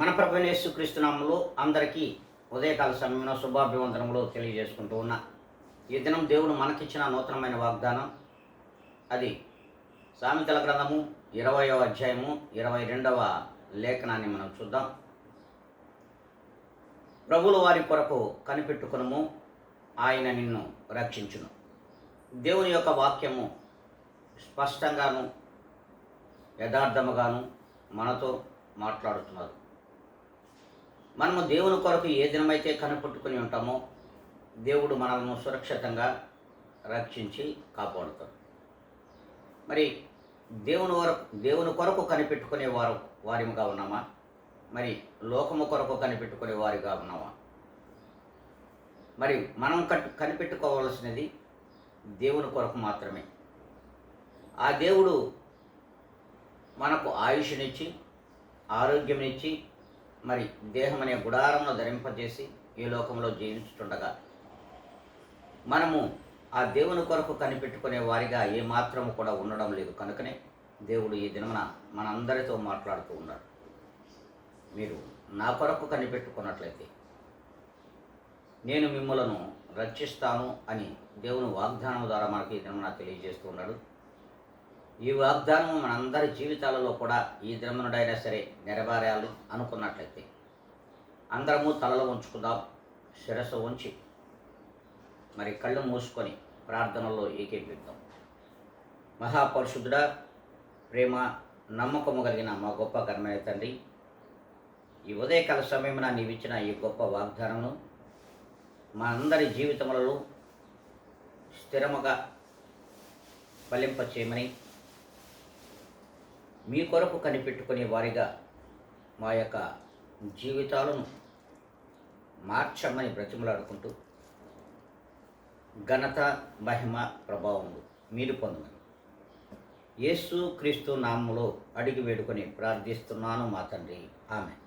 మన ప్రభువైన యేసుక్రీస్తు నామములో అందరికీ ఉదయకాల సమయంలో శుభాభివందనములు తెలియజేసుకుంటూ ఉన్నా. ఈ దినం దేవుడు మనకిచ్చిన నూతనమైన వాగ్దానం, అది సామెతల గ్రంథము 20వ అధ్యాయము 22వ లేఖనాన్ని మనం చూద్దాం. ప్రభువుల వారి కొరకు కనిపెట్టుకునుము, ఆయన నిన్ను రక్షించును. దేవుని యొక్క వాక్యము స్పష్టంగాను యథార్థముగాను మనతో మాట్లాడుతున్నారు. మనము దేవుని కొరకు ఏ దినమైతే కనిపెట్టుకుని ఉంటామో దేవుడు మనల్ని సురక్షితంగా రక్షించి కాపాడుతాడు. మరి దేవుని కొరకు కనిపెట్టుకునే వారిగా ఉన్నామా? మరి లోకము కొరకు కనిపెట్టుకునే వారిగా ఉన్నామా? మరి మనం కనిపెట్టుకోవాల్సినది దేవుని కొరకు మాత్రమే. ఆ దేవుడు మనకు ఆయుష్నిచ్చి ఆరోగ్యంనిచ్చి మరి దేహం అనే గుడారంలో ధరింపజేసి ఈ లోకంలో జీవించుతుండగా మనము ఆ దేవుని కొరకు కనిపెట్టుకునే వారిగా ఏమాత్రము కూడా ఉండడం లేదు. కనుకనే దేవుడు ఈ దినమున మనందరితో మాట్లాడుతూ ఉన్నాడు. మీరు నా కొరకు కనిపెట్టుకున్నట్లయితే నేను మిమ్మలను రక్షిస్తాను అని దేవుని వాగ్దానం ద్వారా మనకి ఈ దినమున తెలియజేస్తూ ఉన్నాడు. ఈ వాగ్దానం మనందరి జీవితాలలో కూడా ఈ దినమునడైనా సరే నెరవేరాలి అనుకున్నట్లయితే అందరము తలలో ఉంచుకుందాం, శిరస్సు ఉంచి మరి కళ్ళు మూసుకొని ప్రార్థనలో ఏకీభవిద్దాం. మహాపరిశుద్ధుడా, ప్రేమ నమ్మకము కలిగిన మా గొప్ప ఘనమైన తండ్రి, ఈ ఉదయకాల సమయమున నీవిచ్చిన ఈ గొప్ప వాగ్దానమును మా అందరి జీవితములలో స్థిరముగా ఫలింపచేయమని, మీ కొరకు కనిపెట్టుకునే వారిగా మా యొక్క జీవితాలను మార్చమని బ్రతిమలాడుకుంటూ ఘనత, మహిమ, ప్రభావములు మీరు పొందమని యేసు క్రీస్తు నామములో అడిగి వేడుకొని ప్రార్థిస్తున్నాను మా తండ్రి. ఆమెన్.